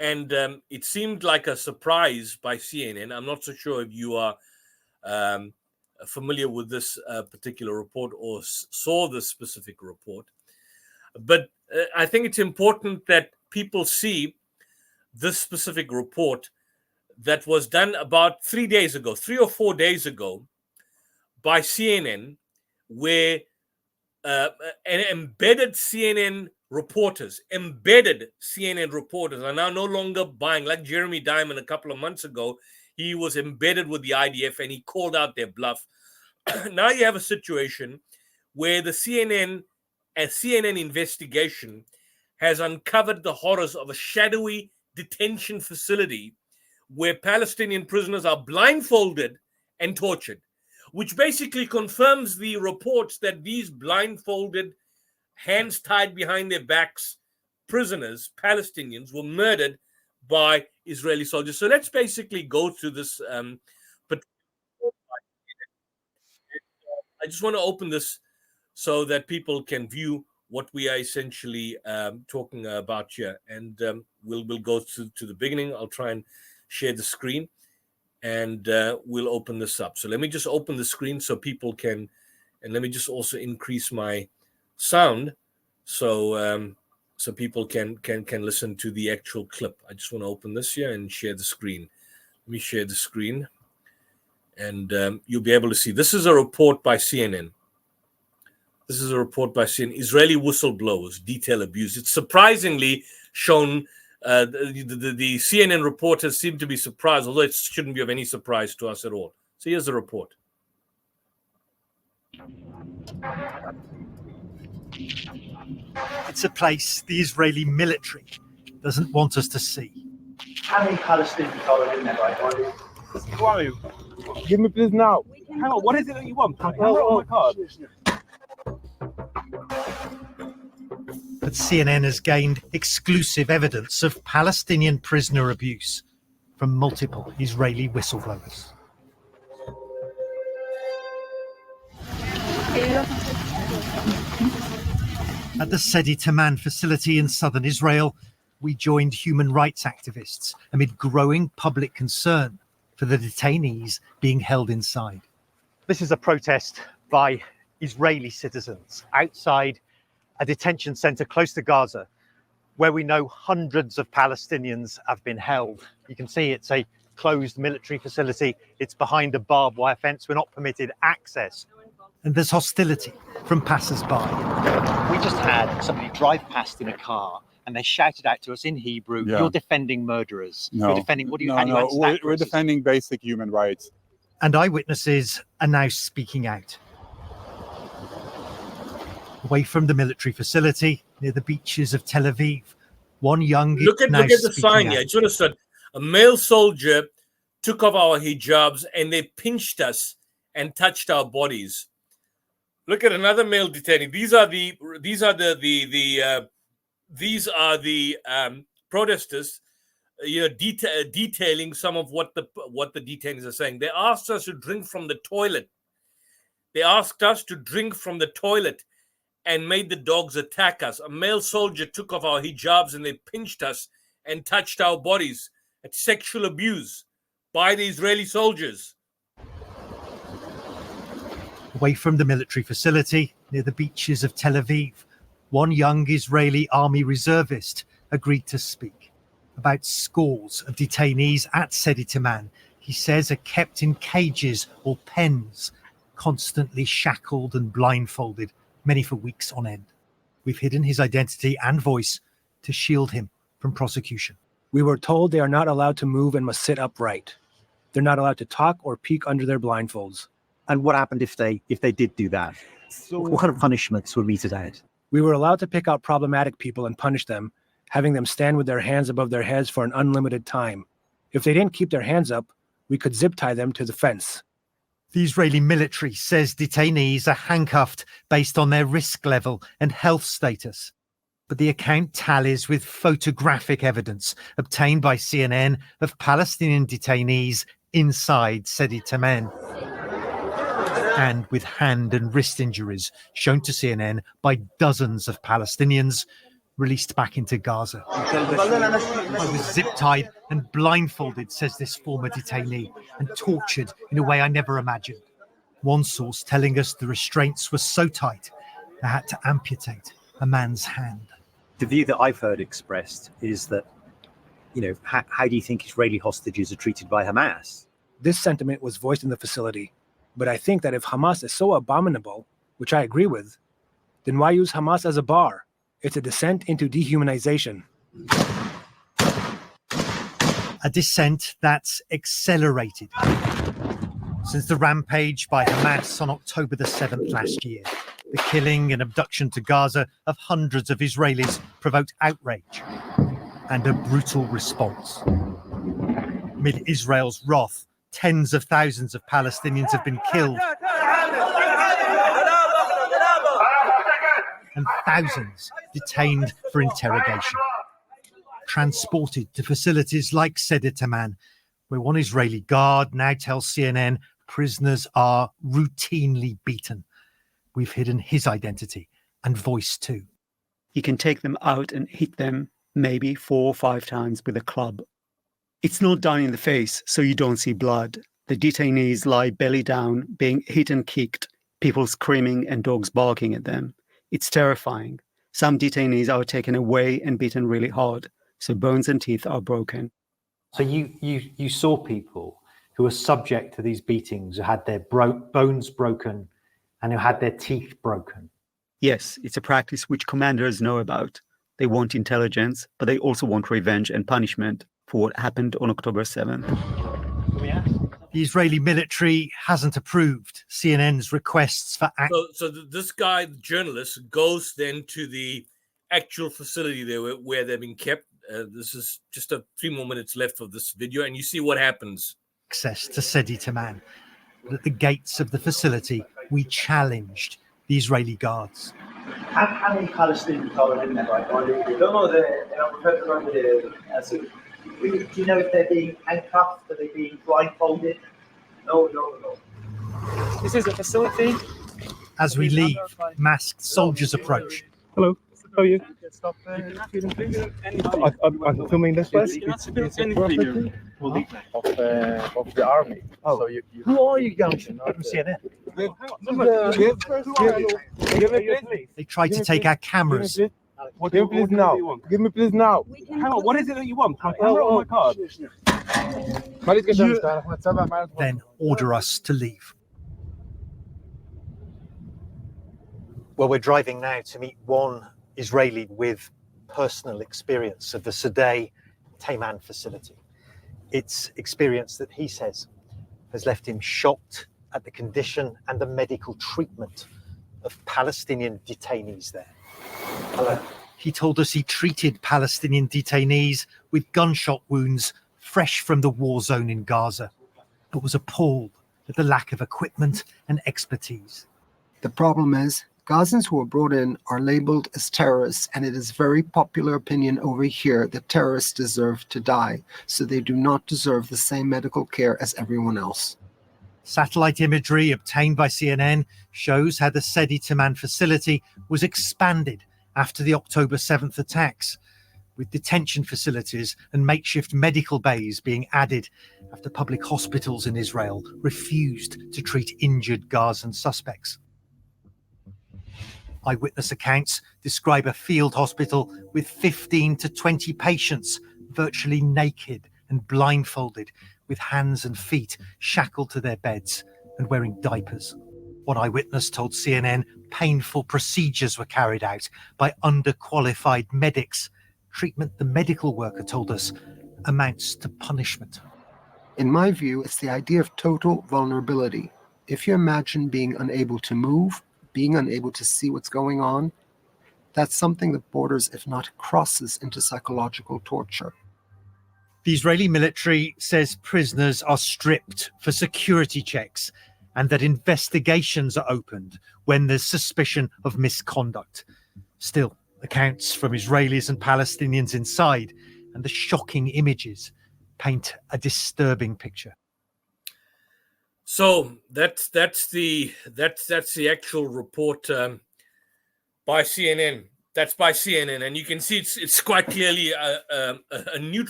And it seemed like a surprise by CNN. I'm not so sure if you are familiar with this particular report or saw this specific report. But I think it's important that people see this specific report that was done about 3 or 4 days ago by CNN, where an embedded CNN reporters are now no longer buying, like Jeremy Diamond a couple of months ago. He was embedded with the IDF and he called out their bluff. Now you have a situation where the CNN investigation has uncovered the horrors of a shadowy detention facility where Palestinian prisoners are blindfolded and tortured, which basically confirms the reports that these blindfolded, hands tied behind their backs prisoners, Palestinians, were murdered by Israeli soldiers. So let's basically go through this. But I just want to open this so that people can view what we are essentially talking about here. And we'll go to the beginning. I'll try and share the screen, and we'll open this up. So let me just open the screen so people can, and let me just also increase my sound so so people can listen to the actual clip. I just want to open this here and share the screen. Let me share the screen, and you'll be able to see. This is a report by CNN. This is a report by CNN. Israeli whistleblowers detail abuse. It's surprisingly shown. The CNN reporters seem to be surprised, although it shouldn't be of any surprise to us at all. So here's the report. It's a place the Israeli military doesn't want us to see. How many Palestinians are in there right now? Who are you? Give me please now. Hang on, what is it that you want? Hang on my card. But CNN has gained exclusive evidence of Palestinian prisoner abuse from multiple Israeli whistleblowers. At the Sedi Taman facility in southern Israel, we joined human rights activists amid growing public concern for the detainees being held inside. This is a protest by Israeli citizens outside a detention center close to Gaza, where we know hundreds of Palestinians have been held. You can see it's a closed military facility. It's behind a barbed wire fence. We're not permitted access. And there's hostility from passers-by. We just had somebody drive past in a car and they shouted out to us in Hebrew, "You're defending murderers." No. You're defending, what do you, we're defending basic human rights. And eyewitnesses are now speaking out. Away from the military facility near the beaches of Tel Aviv, one young look at the sign here. It's sort of said, a male soldier took off our hijabs and they pinched us and touched our bodies. Look at another male detainee. These are the protesters, detailing some of what the detainees are saying. They asked us to drink from the toilet. And made the dogs attack us. A male soldier took off our hijabs and they pinched us and touched our bodies. It's sexual abuse by the Israeli soldiers. Away from the military facility near the beaches of Tel Aviv, one young Israeli army reservist agreed to speak about scores of detainees at Sedi Taman. He says are kept in cages or pens, constantly shackled and blindfolded, many for weeks on end. We've hidden his identity and voice to shield him from prosecution. We were told they are not allowed to move and must sit upright. They're not allowed to talk or peek under their blindfolds. And what happened if they did do that? So what kind of punishments were meted out? We were allowed to pick out problematic people and punish them, having them stand with their hands above their heads for an unlimited time. If they didn't keep their hands up, we could zip tie them to the fence. The Israeli military says detainees are handcuffed based on their risk level and health status. But the account tallies with photographic evidence obtained by CNN of Palestinian detainees inside Sedi Taman, and with hand and wrist injuries shown to CNN by dozens of Palestinians, released back into Gaza. I was zip-tied and blindfolded, says this former detainee, and tortured in a way I never imagined. One source telling us the restraints were so tight they had to amputate a man's hand. The view that I've heard expressed is that, how do you think Israeli hostages are treated by Hamas? This sentiment was voiced in the facility, but I think that if Hamas is so abominable, which I agree with, then why use Hamas as a bar? It's a descent into dehumanization. A descent that's accelerated since the rampage by Hamas on October the 7th last year. The killing and abduction to Gaza of hundreds of Israelis provoked outrage and a brutal response. Amid Israel's wrath, tens of thousands of Palestinians have been killed and thousands detained for interrogation, transported to facilities like Seder Taman, where one Israeli guard now tells CNN prisoners are routinely beaten. We've hidden his identity and voice too. You can take them out and hit them maybe 4 or 5 times with a club. It's not done in the face, so you don't see blood. The detainees lie belly down, being hit and kicked, people screaming and dogs barking at them. It's terrifying. Some detainees are taken away and beaten really hard, so bones and teeth are broken. So you saw people who were subject to these beatings, who had their bones broken and who had their teeth broken. Yes, it's a practice which commanders know about. They want intelligence, but they also want revenge and punishment for what happened on October 7th. The Israeli military hasn't approved CNN's requests for action. So this guy, the journalist, goes then to the actual facility there where they're being kept. This is just 3 more minutes left of this video, and you see what happens. Access to Seder Taman. But at the gates of the facility, we challenged the Israeli guards. How many Palestinians are in there right now? We don't know do you know if they're being handcuffed? Are they being blindfolded? No. This is a facility. As we leave, masked soldiers approach. Hello, how are you? I'm filming this place. It's a property of the army. Oh, so you who are you, young from CNN? They tried to take our cameras. Give me please now. Give me please now. Hang on, what is it that you want? My camera or my card? Then order us to leave. Well, we're driving now to meet one Israeli with personal experience of the Seder Taman facility. It's experience that he says has left him shocked at the condition and the medical treatment of Palestinian detainees there. Hello. He told us he treated Palestinian detainees with gunshot wounds fresh from the war zone in Gaza, but was appalled at the lack of equipment and expertise. The problem is, Gazans who are brought in are labeled as terrorists, and it is very popular opinion over here that terrorists deserve to die, so they do not deserve the same medical care as everyone else. Satellite imagery obtained by CNN shows how the Seder Taman facility was expanded after the October 7th attacks, with detention facilities and makeshift medical bays being added after public hospitals in Israel refused to treat injured Gazan suspects. Eyewitness accounts describe a field hospital with 15 to 20 patients, virtually naked and blindfolded, with hands and feet shackled to their beds and wearing diapers. One eyewitness told CNN painful procedures were carried out by underqualified medics. Treatment, the medical worker told us, amounts to punishment. In my view, it's the idea of total vulnerability. If you imagine being unable to move, being unable to see what's going on, that's something that borders, if not crosses, into psychological torture. The Israeli military says prisoners are stripped for security checks and that investigations are opened when there's suspicion of misconduct. Still, accounts from Israelis and Palestinians inside and the shocking images paint a disturbing picture. So that's the actual report by CNN. That's by CNN, and you can see it's quite clearly a neutral